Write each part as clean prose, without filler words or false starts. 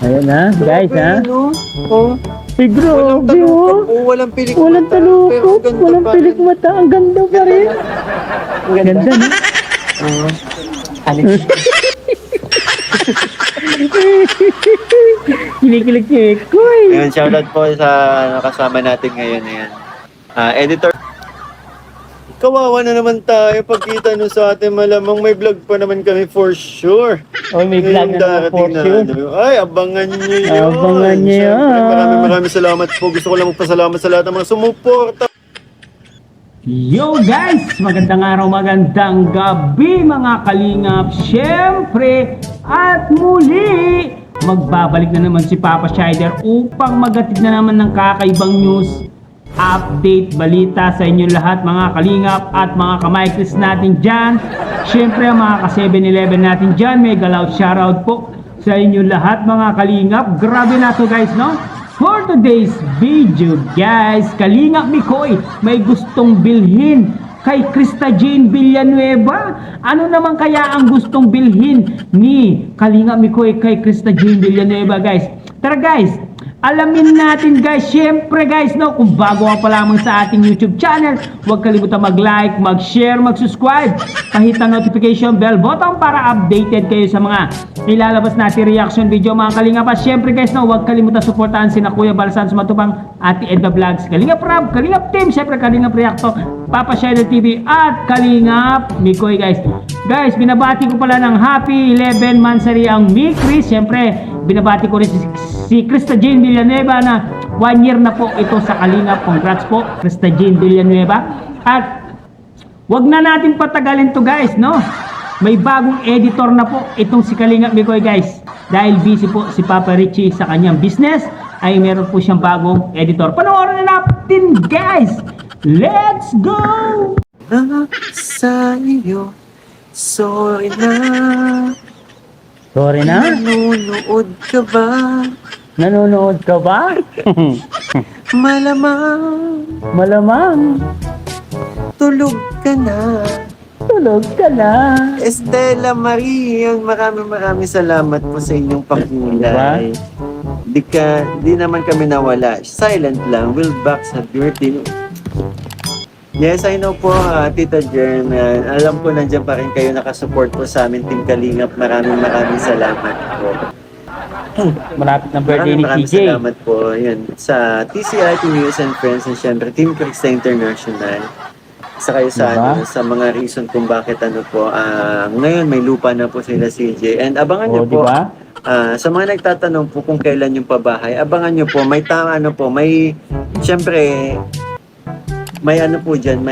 Ayan na, guys ha. Oh, Ay, grabe oh. walang pilik Walang mata, pero ang talukot, ganda walang pa pilik rin. mata. Ang ganda pa rin. Ang Ganda no? Oo. Alis. Kinikilig si Ekoy. Ayun, shoutout po sa kasama natin ngayon. Ayan. Editor. Kawawa na naman tayo pagkita nyo sa atin. Malamang may vlog pa naman kami for sure. Oh, may vlog na naman for sure. Ay, abangan nyo yun. Abangan nyo yun. Siyempre, maraming salamat po. Gusto ko lang magpasalamat sa lahat ng mga sumuporta. Yo guys! Magandang araw, magandang gabi mga kalingap. Siyempre at muli, magbabalik na naman si Papa Shider upang magatid na naman ng kakaibang news, update, balita sa inyo lahat mga kalingap at mga kamaiklis natin dyan. Siyempre mga ka-7-Eleven natin dyan, mega loud shoutout po sa inyo lahat mga kalingap. Grabe na to guys, no? For today's video guys, Kalingap Mikoy may gustong bilhin kay Krista Jane Villanueva. Ano naman kaya ang gustong bilhin ni Kalingap Mikoy kay Krista Jane Villanueva guys? Tara guys, alamin natin guys. Syempre guys, no, kung bago ka pa lamang sa ating YouTube channel, huwag kalimutan mag-like, mag-share, mag-subscribe. Pahit ang notification bell button para updated kayo sa mga ilalabas natin reaction video mga Kalingap. At syempre guys, no, huwag kalimutan suportahan sina Kuya Balsan Matubang, Ate Edna Vlogs, Kalingap Rab, Kalingap Team, syempre Kalingap Reacto, Papa Shider TV at Kalingap Mikoy guys. Guys, binabati ko pala ng happy 11 Mansari ang Mikris. Syempre, binabati ko rin si Krista Jane Villanueva na 1 year na po ito sa Kalingap. Congrats po, Krista Jane Villanueva. At wag na natin patagalin to guys, no? May bagong editor na po itong si Kalingap Mikoy guys. Dahil busy po si Papa Richie sa kanyang business, ay meron po siyang bagong editor. Panoorin na natin guys! Let's go! Sa iyo, sorry na. Sorry na? Nanonood ka ba? Nanonood ka ba? Malamang Malamang tulog ka na. tulog ka na. Estela Marie, maraming salamat po sa inyong pakulay. Di naman kami nawala. Silent lang. Will back sa dirty. Yes, I know po, Tita Jen. Alam ko nandiyan pa rin kayo nakasupport po sa amin, Team Kalingap. Maraming salamat po. Malapit ng birthday ni Maraming CJ. salamat po. Yan, sa TCI, Team News and Friends, and syempre Team Krista International. Sa kayo sa, Diba? sa mga reason kung bakit ngayon may lupa na po sila CJ. And abangan nyo po, Diba? sa mga nagtatanong po kung kailan yung pabahay, abangan nyo po, syempre, may ano po dyan,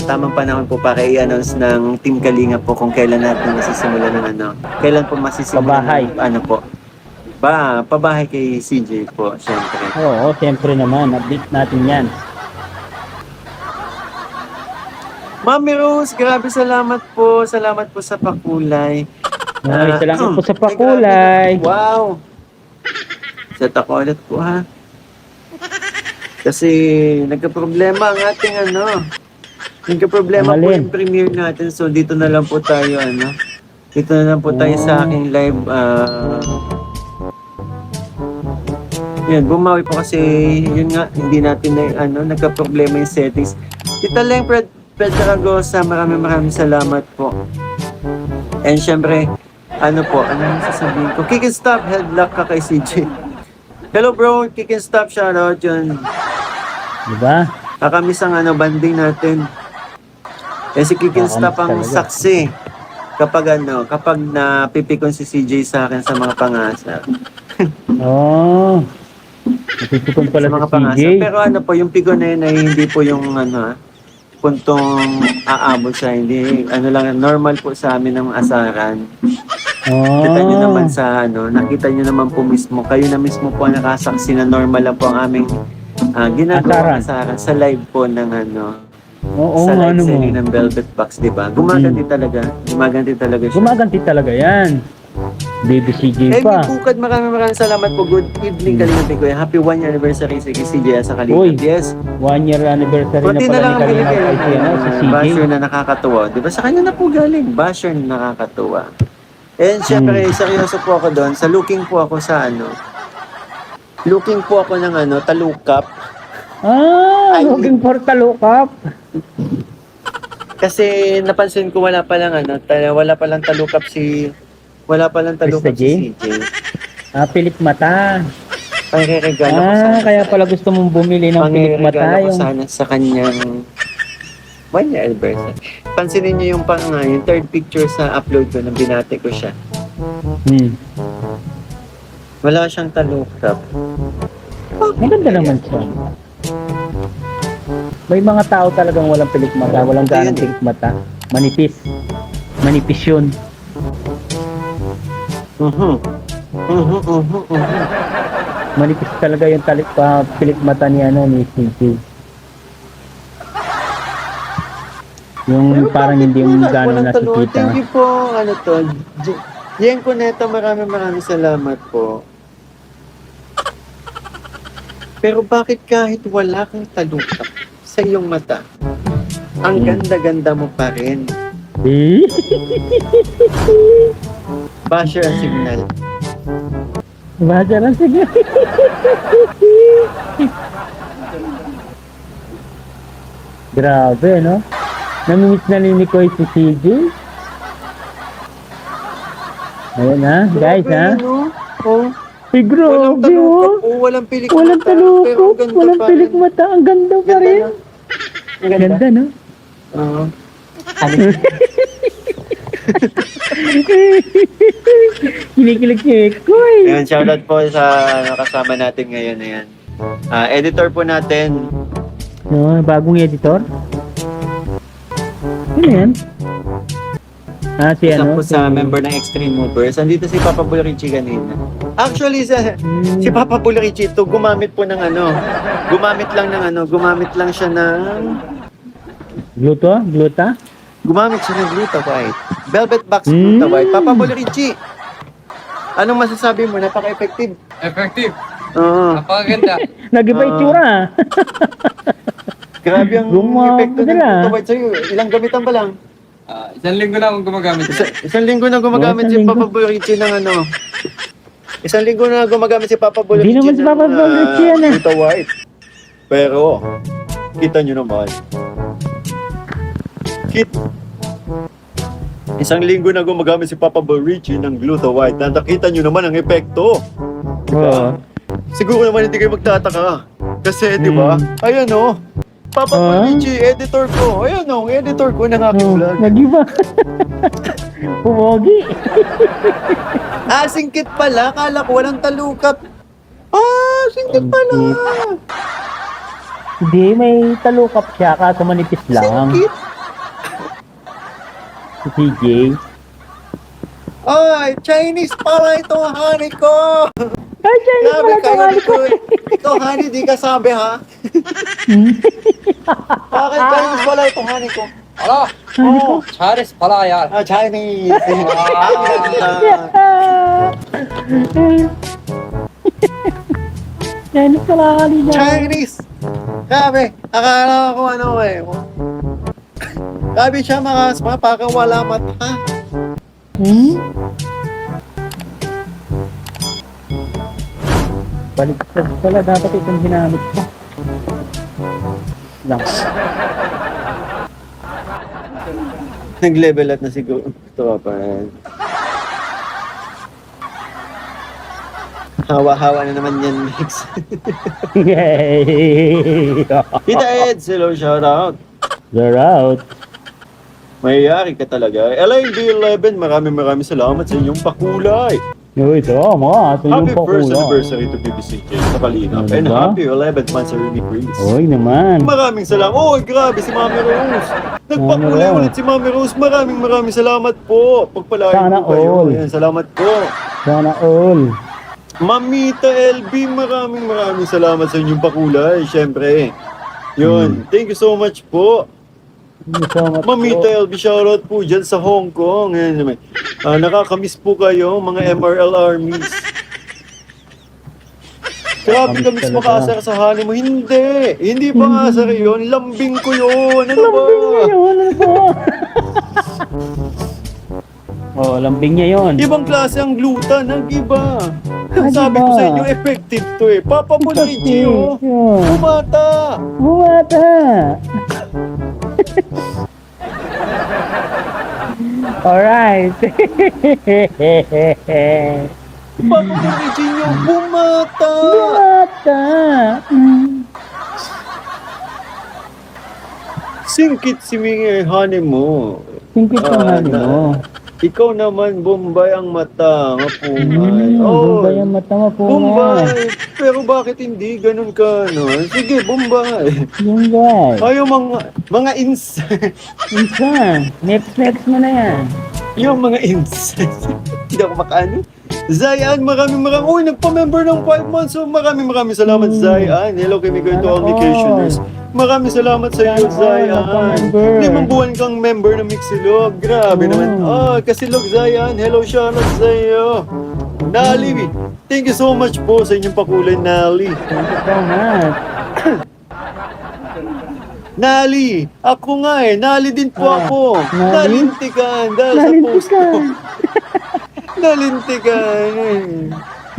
tamang panahon po para i-announce ng Team Kalinga po kung kailan natin masisimulan ng kailan po masisimulan Pabahay. Pabahay kay CJ po, syempre. Oo, siyempre naman. Update natin yan. Mami Rose, grabe salamat po. Salamat po sa pakulay. Salamat po sa pakulay. Wow! Set ako ulit po ha. Kasi nagka-problema ang ating nagka-problema po Malin. yung premiere natin. So dito na lang po tayo Dito na lang po tayo sa aking live. Yan, bumawi po kasi yun nga, hindi natin nagka-problema yung settings. Tita Leng, Fred Caragosa, maraming salamat po. And syempre, ano sasabihin ko? Kick and stop, headlock ka kay CJ. Hello bro, kick and stop, shoutout yun. Diba? Kakamis ang banding natin. Si kick and stop ang saksi. Kapag napipikon si CJ sa akin sa mga pangasa. Oo. Napipikon pala Sa mga si pangasa. CJ. Pero po, yung pikon na yun ay hindi po yung puntong aabot siya. Hindi, lang, normal po sa amin ng asaran. Kita nyo naman sa nakita nyo naman po mismo, kayo na mismo po ang nakasaksi na normal lang po ang aming ginagawa asaran sa live po ng Oo, sa live ano mo. selling ng Velvet Box, di ba? Gumaganti talaga siya. Gumaganti talaga yan. Baby CJ pa. Bukad, maraming salamat po. Good evening, Kalingap Mikoy. Happy 1 year anniversary sa CJ sa Kalingap. Uy, Yes. 1 year anniversary Kunti na na lang pala ang ni Kalingap binigay. ay si CJ. Basher na nakakatuwa. Di ba sa kanya na po galing? Basher na nakakatuwa. And syempre, seryoso po ako doon. Sa looking po ako sa ano. Looking po ako ng ano, talukap. Ay. Looking for talukap. Kasi napansin ko wala pa lang ano, wala pa lang talukap si Mr. J? si CJ. Pilik mata. Pangregalo ko sana. Kaya pala gusto mong bumili ng pilik mata. Pangregalo ko sana sa kanyang 1 year anniversary. Pansinin niyo yung yung third picture sa upload ko nang binate ko siya. Wala siyang talukap. Maganda naman siya. May mga tao talagang walang pilik mata, walang ganang pilik mata. Manipis. Manipis yun. Manipis talaga yung pilik mata ni ni CJ. Yung parang hindi yung gano'n nakikita. Thank you po, ano to. Jen Cuneta, maraming salamat po. Pero bakit kahit wala kang talukap sa iyong mata, ang ganda-ganda mo pa rin? Basher ang signal. Basher ang signal. Grabe, no? Namimiss na ni Koy si CJ. Ayan ha, guys ha. Oh. Ay, grabe oh. Walang pilik Walang mata. Pero talukap, ganda walang pa pilik rin. mata. Ang ganda pa rin. Ganda. Ganda, no? Oo. Kinikilig si Koy. Ayan, shoutout po sa kasama natin ngayon. Ayan. Editor po natin. No, bagong editor. Ano yan? Si Isa ano? po sa member ng Extreme Movers. Andito si Papa Bulrichi kanina. Actually, si Papa Bulrichi ito, gumamit lang siya ng... Gluta? Gumamit siya ng Gluta White. Velvet Box Gluta White. Papa Bulrichi, anong masasabi mo? Napaka-effective. Effective. Oo. Napakaganda. Nag-iba itsura. Grabe ang Gumamit epekto ng sila. Gluta White sa'yo. Ilang gamitan pa lang? Isang linggo na akong gumagamit. Isang linggo na gumagamit Oh, si isang Papa Bulrichi ng ano. Isang linggo na gumagamit si Papa Bulrichi Di naman si Papa Bulrichi yan, eh. Gluta White. Pero, kita nyo naman. Isang linggo na gumagamit si Papa Bulrichi ng Gluta White. Nakita nyo naman ang epekto. Oo. Siguro naman hindi kayo magtataka. Kasi, di ba? Ayan o. Papa Bulrichi, editor ko. Ayan o, editor ko ng aking vlog. Nag-iba. Pumogi. Singkit pala. Kala ko walang talukap. Singkit pala. Hindi, may talukap siya kaso manipis lang. Singkit. Si CJ. Ay, Chinese pala itong honey ko. Ay, Chinese Grabe pala kayo ito, ko. nito. Ito honey, di ka sabi ha? Bakit Chinese pala itong honey ko? Ala! Oh, Charis pala yan. Chinese. Ang ganda. Chinese pala kanina. Chinese. Grabe. Akala ko ano eh. Grabe siya mapakawala mata. Baliktad pala, dapat itong ginamit ko. Lang. Nag-level up na siguro. Ito pa. Hawa-hawa na naman yan, Mix. Yay! Tita Eds, hello, shout out. They're out. Mayayari ka talaga. LIB11, maraming salamat sa inyong pakulay. Uy, tama. Sa Happy iyong first pakula. anniversary to BBCJ sa Kalingap. Ano And ba? happy 11th monthsary Chris. Uy naman. Maraming salamat. Oy, grabe si Mami Rose. Nagpakulay Mami Rose. ulit si Mami Rose. Maraming salamat po. Pagpalain Sana po kayo. all. Ayan, salamat po. Sana all. Mamita LB, maraming salamat sa inyong pakulay. Siyempre. Yun. Thank you so much po. Thank you so much Mamita po. LB, shoutout po dyan sa Hong Kong. Ayan naman. Nakakamiss po kayo, mga MRL armies. Grabe Nakakamiss kamiss talaga. makaasar sa honey mo. Hindi pa asar yun. Lambing ko yun. Ano ba? Lambing mo yun, ano po? Oh, lambing niya yon. Ibang klase ang gluta, nag-iba. Nag-iba. Sabi ko sa inyo, effective to eh. Papa mo na oh. Yun. Bumata. Bumata. Alright. Papa mo na bumata. Bumata. Singkit si Mingi honey mo. Singkit ka nga mo. Ikaw naman, Bombay ang mata, mapungay. Bombay ang mata mo po nga. Bombay. Pero bakit hindi ganun ka, no? Sige, Bombay. Bombay. Ayaw mga ins. Insan. Next mo na yan. Yung mga ins. Hindi ako makaano. Zayan, maraming. Uy, nagpa-member ng 5 months. So, maraming salamat, Zayan. Hello kay Migo to all vacationers. Maraming salamat sa iyo, Zayan. nagpa-member. 5 buwan kang member ng Mixilog. Grabe naman. Kasilog, Zayan. Hello, shoutout sa iyo. Nali, thank you so much po sa inyong pakulay, Nali. Thank you so much. Nali, ako nga eh. Nali din po ako. Nali? Nalintikan dahil sa post ko. Nalintikan eh.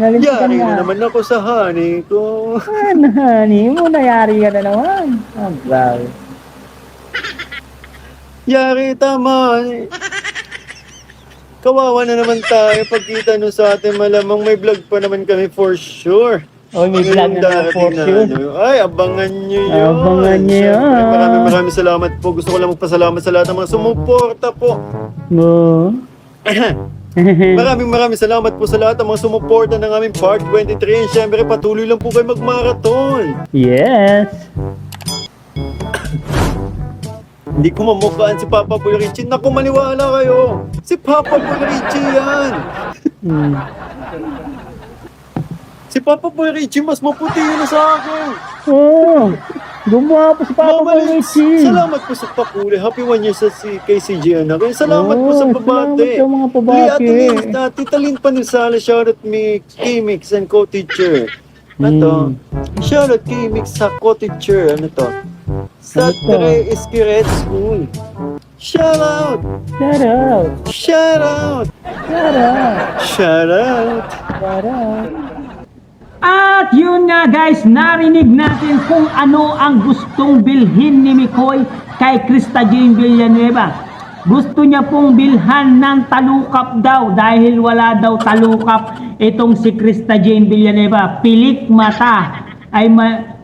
Nalintikan Yari nga. na naman ako sa honey ko. Honey mo, nayari ka na naman. Oh, grabe. Yari, tama. Kawawa na naman tayo pagkita nyo sa atin. Malamang may vlog pa naman kami for sure. Oh, may vlog Ngayong na naman for darating na sure. ano. Ay, abangan nyo yun. Abangan nyo yun. Siyempre, maraming salamat po. Gusto ko lang magpasalamat sa lahat ng mga sumuporta po. No. Maraming salamat po sa lahat ng mga sumuporta ng aming Part 23. And syempre, patuloy lang po kayo mag-marathon. Yes. Hindi ko mamukhaan si Papa Boy Richie. Naku, maniwala kayo. Si Papa Boy Richie yan. Hmm. Si Papa Boy Richie, mas maputi yun na sa akin. Oh, gumawa po si Papa Boy Mamalis. Richie. Salamat po sa pakuli. Happy 1 year sa kay CJ anak. Salamat po sa babate. Salamat sa mga pabati. Tita Lynn Panisala, shoutout me, K-Mix and co-teacher. Ano to? Shoutout K-Mix sa co-teacher. Ano to? Sa Ano to? Tre Espiret School. Shoutout! Shout out. Shoutout! Shout out. Shoutout! Shout out. At yun nga guys, narinig natin kung ano ang gustong bilhin ni Mikoy kay Krista Jane Villanueva. Gusto niya pong bilhan ng talukap daw dahil wala daw talukap itong si Krista Jane Villanueva. Pilik mata.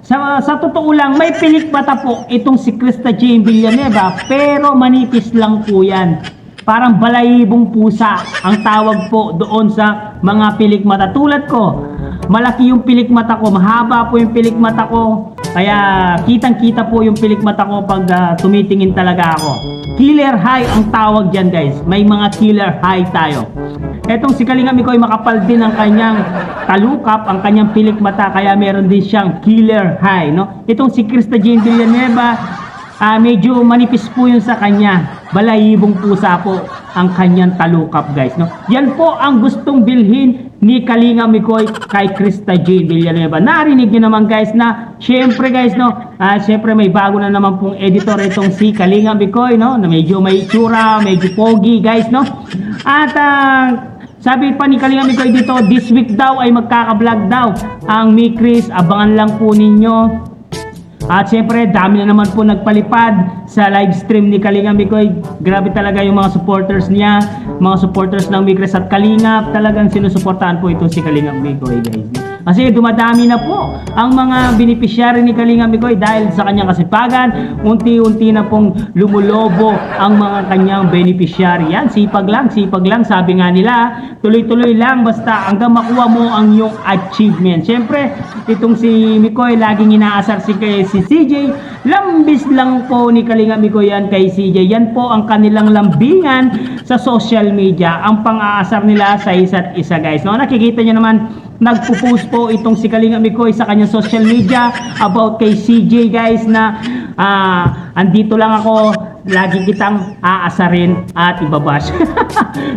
Sa totoo lang, may pilik mata po itong si Krista Jane Villanueva pero manipis lang po yan. Parang balayibong pusa ang tawag po doon sa mga pilik mata. Tulad ko, malaki yung pilik mata ko, mahaba po yung pilik mata ko. Kaya kitang-kita po yung pilik mata ko pag tumitingin talaga ako. Killer high ang tawag dyan guys. May mga killer high tayo. Etong si Kalinga Mikoy makapal din ang kanyang talukap, ang kanyang pilik mata. Kaya meron din siyang killer high. No? Itong si Krista Jane Villanueva, medyo manipis po yun sa kanya. Balayibong pusa po ang kanyang talukap guys, no? Yan po ang gustong bilhin ni Kalinga Mikoy kay Krista Jane Villanueva. Narinig niyo naman guys na syempre guys, no? Syempre may bago na naman pong editor itong si Kalinga Mikoy, no? Na medyo may itsura, medyo pogi guys, no? At sabi pa ni Kalinga Mikoy dito, this week daw ay magkaka-vlog daw ang Mikris. Abangan lang po ninyo. At syempre, dami na naman po nagpalipad sa live stream ni Kalinga Mikoy. Grabe talaga yung mga supporters niya, mga supporters ng Migres at Kalingap. Talagang sinusuportahan po ito si Kalinga Mikoy guys. Kasi dumadami na po ang mga beneficiary ni Kalinga Mikoy dahil sa kanyang kasipagan. Unti-unti na pong lumulobo ang mga kanyang beneficiary. Yan, sipag lang, sabi nga nila. Tuloy-tuloy lang basta hanggang makuha mo ang iyong achievement. Siyempre, itong si Mikoy laging inaasar si CJ. Lambis lang po ni Kalinga Mikoy yan kay CJ. Yan po ang kanilang lambingan sa social media. Ang pang-aasar nila sa isa't isa guys. No, nakikita niyo naman, nagpo-post po itong si Kalinga Mikoy sa kanyang social media about kay CJ guys na andito lang ako, lagi kitang aasarin at ibabash.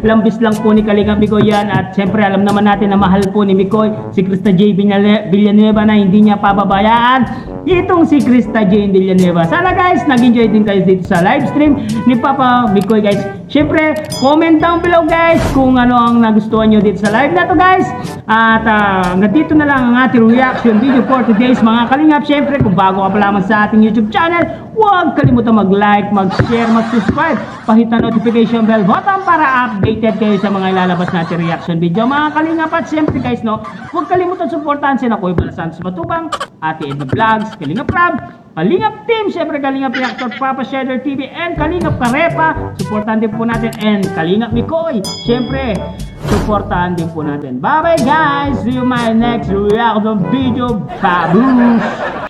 Lambis lang po ni Kalinga Mikoy yan. At syempre alam naman natin na mahal po ni Mikoy si Krista J. Villanueva na hindi niya pababayaan itong si Krista Jane Villanueva. Sana guys, nag-enjoy din kayo dito sa live stream ni Papa Mikoy guys. Syempre, comment down below guys kung ano ang nagustuhan nyo dito sa live na to guys. At hanggang dito na lang ang ating reaction video for today's mga kalingap. Syempre, kung bago ka pa lamang sa ating YouTube channel, huwag kalimutan mag-like, mag-share, mag-subscribe. Pahit na notification bell button para updated kayo sa mga ilalabas natin reaction video mga kalingap. At syempre guys, no, huwag kalimutan supportahan sila Kuya Balasantos Matubang, Ate Edna Vlogs, Kalingap Rab, Kalingap Team, syempre Kalingap Reactor, Papa Shader TV, and Kalingap Karepa. Supportahan din po natin, and Kalingap Mikoy. Syempre, supportahan din po natin. Bye bye guys! See you my next reaction video. Babush!